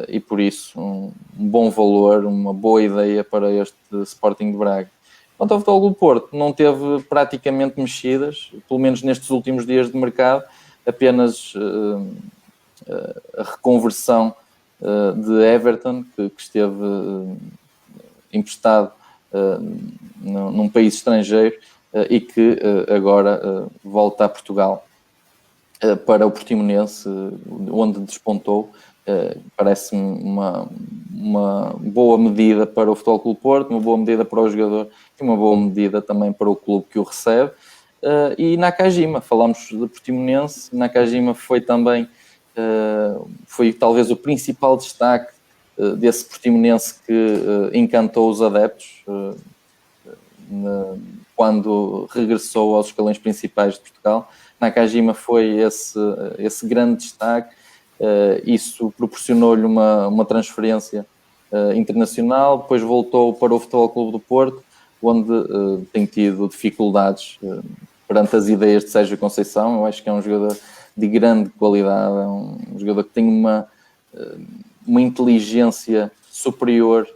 e por isso um bom valor, uma boa ideia para este Sporting de Braga. Quanto ao Futebol Clube do Porto, não teve praticamente mexidas, pelo menos nestes últimos dias de mercado, apenas a reconversão de Everton, que esteve emprestado num país estrangeiro e que agora volta a Portugal para o Portimonense, onde despontou. Parece-me uma boa medida para o Futebol Clube do Porto, uma boa medida para o jogador e uma boa medida também para o clube que o recebe. E Nakajima, falamos de Portimonense, Nakajima foi também foi talvez o principal destaque desse Portimonense que encantou os adeptos quando regressou aos escalões principais de Portugal. Nakajima foi esse grande destaque. Isso proporcionou-lhe uma transferência internacional, depois voltou para o Futebol Clube do Porto, onde tem tido dificuldades perante as ideias de Sérgio Conceição. Eu acho que é um jogador de grande qualidade, é um jogador que tem uma inteligência superior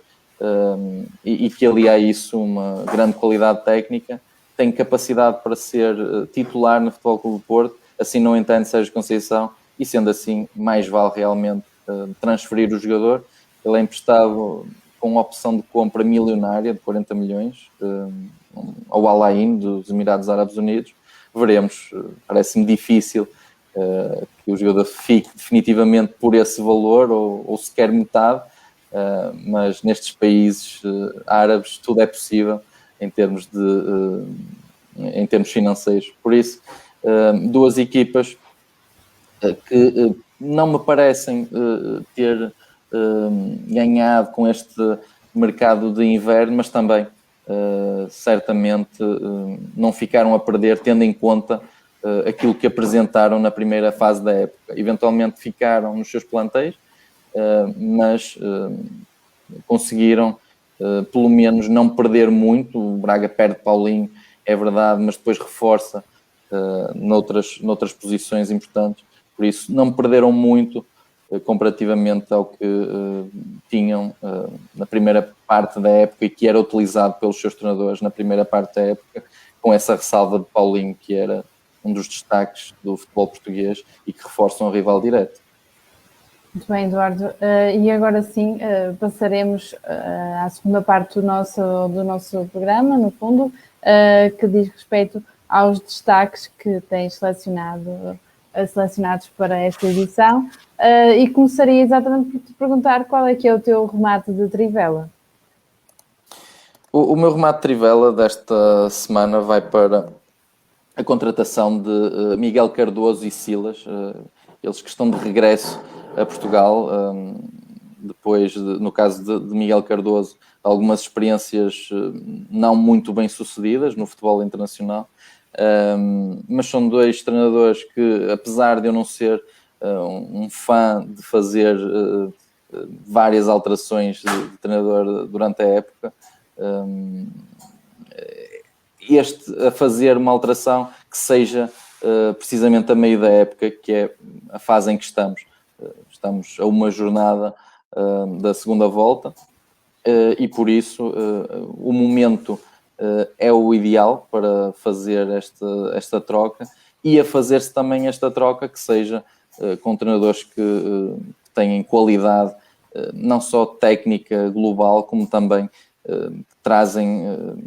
e que alia a isso uma grande qualidade técnica, tem capacidade para ser titular no Futebol Clube do Porto, assim não entende Sérgio Conceição, e sendo assim, mais vale realmente transferir o jogador. Ele é emprestado com uma opção de compra milionária de 40 milhões ao Al Ain dos Emirados Árabes Unidos. Veremos, parece-me difícil que o jogador fique definitivamente por esse valor ou sequer metade, mas nestes países árabes tudo é possível em termos financeiros. Por isso, duas equipas que não me parecem ter ganhado com este mercado de inverno, mas também certamente não ficaram a perder, tendo em conta aquilo que apresentaram na primeira fase da época. Eventualmente ficaram nos seus plantéis, mas conseguiram pelo menos não perder muito. O Braga perde Paulinho, é verdade, mas depois reforça noutras posições importantes. Por isso, não perderam muito comparativamente ao que tinham na primeira parte da época e que era utilizado pelos seus treinadores na primeira parte da época, com essa ressalva de Paulinho, que era um dos destaques do futebol português e que reforçam o rival direto. Muito bem, Eduardo. E agora sim, passaremos à segunda parte do nosso programa, no fundo, que diz respeito aos destaques que tens selecionados para esta edição. E começaria exatamente por te perguntar qual é que é o teu remate de trivela. O meu remate de trivela desta semana vai para a contratação de Miguel Cardoso e Silas, eles que estão de regresso a Portugal, depois, no caso de Miguel Cardoso, algumas experiências não muito bem sucedidas no futebol internacional, mas são dois treinadores que, apesar de eu não ser um fã de fazer várias alterações de treinador durante a época, a fazer uma alteração que seja precisamente a meio da época, que é a fase em que estamos. Estamos a uma jornada da segunda volta e por isso o momento é o ideal para fazer esta troca e a fazer-se também esta troca que seja com treinadores que têm qualidade não só técnica global, como também trazem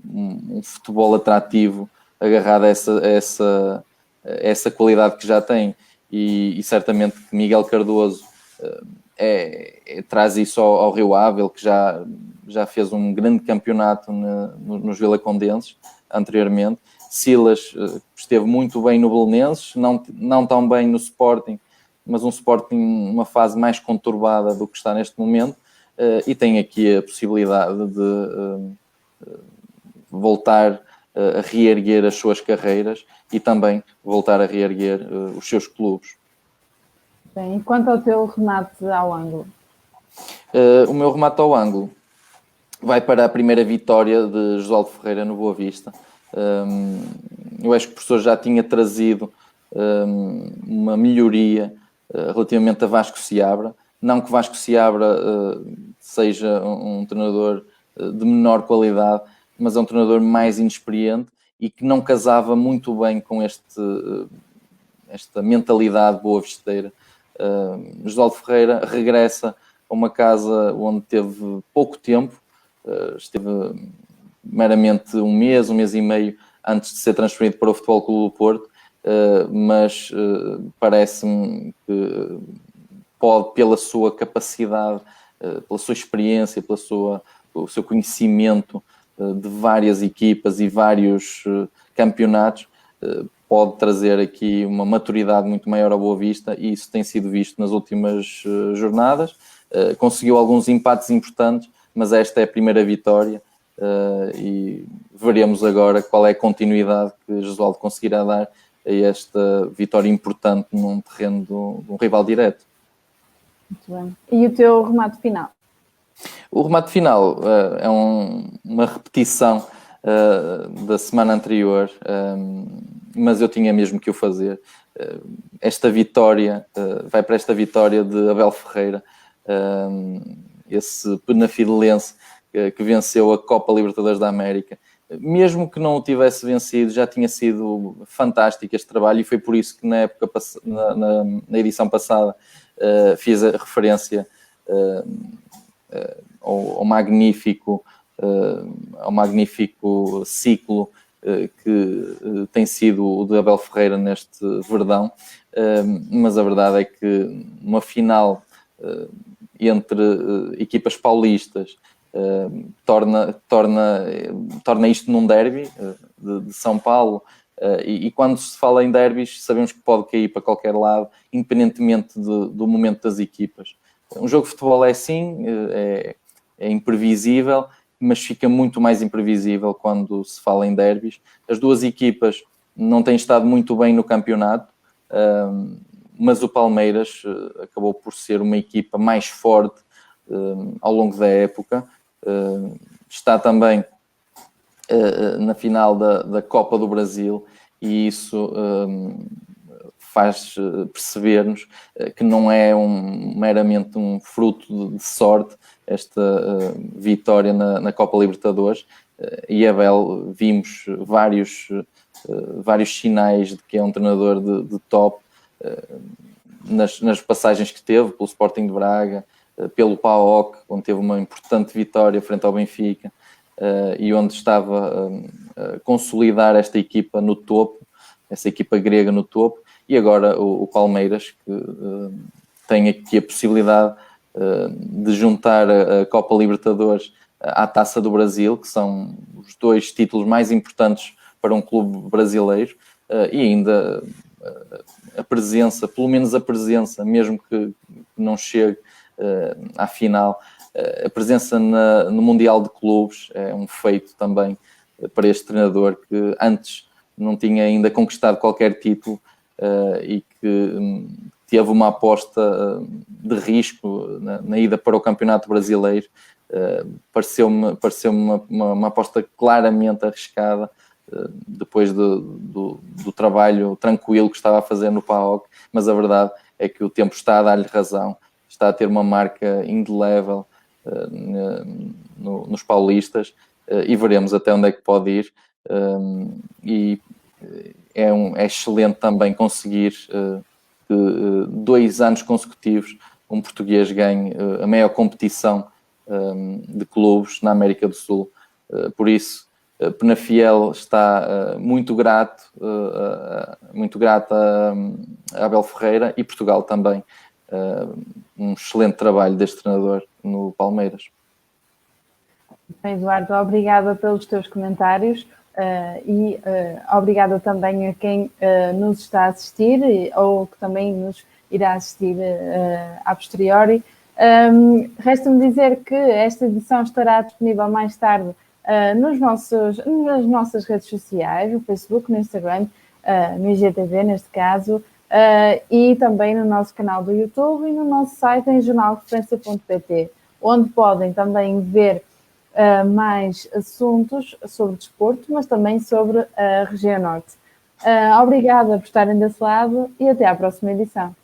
um futebol atrativo agarrado a essa qualidade que já tem e certamente que Miguel Cardoso traz isso ao Rio Ave, ele que já fez um grande campeonato nos Vilacondenses anteriormente. Silas esteve muito bem no Belenenses, não tão bem no Sporting, mas um Sporting numa fase mais conturbada do que está neste momento, e tem aqui a possibilidade de voltar a reerguer as suas carreiras e também voltar a reerguer os seus clubes. Bem, e quanto ao teu remate ao ângulo? O meu remate ao ângulo vai para a primeira vitória de Josualdo Ferreira no Boa Vista. Eu acho que o professor já tinha trazido uma melhoria relativamente a Vasco Seabra. Não que Vasco Seabra seja um treinador de menor qualidade, mas é um treinador mais inexperiente e que não casava muito bem com esta mentalidade boa-visteira. Josualdo Ferreira regressa a uma casa onde teve pouco tempo, esteve meramente um mês e meio antes de ser transferido para o Futebol Clube do Porto, mas parece-me que pode, pela sua capacidade, pela sua experiência, pelo seu conhecimento de várias equipas e vários campeonatos, pode trazer aqui uma maturidade muito maior ao Boa Vista e isso tem sido visto nas últimas jornadas. Conseguiu alguns empates importantes, mas esta é a primeira vitória e veremos agora qual é a continuidade que Josualdo conseguirá dar a esta vitória importante num terreno de um rival direto. Muito bem. E o teu remate final? O remate final é uma repetição da semana anterior, mas eu tinha mesmo que o fazer. Esta vitória vai para esta vitória de Abel Ferreira, esse penafidelense que venceu a Copa Libertadores da América. Mesmo que não o tivesse vencido, já tinha sido fantástico este trabalho e foi por isso que na época na edição passada fiz a referência ao magnífico ciclo que tem sido o de Abel Ferreira neste Verdão, mas a verdade é que uma final entre equipas paulistas torna isto num derby de São Paulo, e quando se fala em derbys sabemos que pode cair para qualquer lado, independentemente do momento das equipas. Um jogo de futebol é assim, é imprevisível, mas fica muito mais imprevisível quando se fala em derbys. As duas equipas não têm estado muito bem no campeonato, mas o Palmeiras acabou por ser uma equipa mais forte ao longo da época. Está também na final da Copa do Brasil e isso faz perceber-nos que não é meramente um fruto de sorte esta vitória na Copa Libertadores. E Abel, vimos vários sinais de que é um treinador de top nas passagens que teve pelo Sporting de Braga, pelo PAOK, onde teve uma importante vitória frente ao Benfica, e onde estava a consolidar esta equipa no topo, essa equipa grega no topo, e agora o Palmeiras, que tem aqui a possibilidade de juntar a Copa Libertadores à Taça do Brasil, que são os 2 títulos mais importantes para um clube brasileiro, e ainda a presença, pelo menos a presença, mesmo que não chegue à final, a presença no Mundial de Clubes é um feito também para este treinador, que antes não tinha ainda conquistado qualquer título e que teve uma aposta de risco na ida para o Campeonato Brasileiro. Pareceu-me uma aposta claramente arriscada, depois do trabalho tranquilo que estava a fazer no PAOK, mas a verdade é que o tempo está a dar-lhe razão, está a ter uma marca indelével nos paulistas, e veremos até onde é que pode ir. E é excelente também conseguir que 2 anos consecutivos um português ganhe a maior competição de clubes na América do Sul. Por isso, Penafiel está muito grato a Abel Ferreira, e Portugal também. Um excelente trabalho deste treinador no Palmeiras. Eduardo, obrigada pelos teus comentários e obrigada também a quem nos está a assistir ou que também nos irá assistir a posteriori. Resta-me dizer que esta edição estará disponível mais tarde nas nossas redes sociais, no Facebook, no Instagram, no IGTV neste caso, e também no nosso canal do YouTube e no nosso site em jornalreferência.pt, onde podem também ver mais assuntos sobre desporto, mas também sobre a região norte. Obrigada por estarem desse lado e até à próxima edição.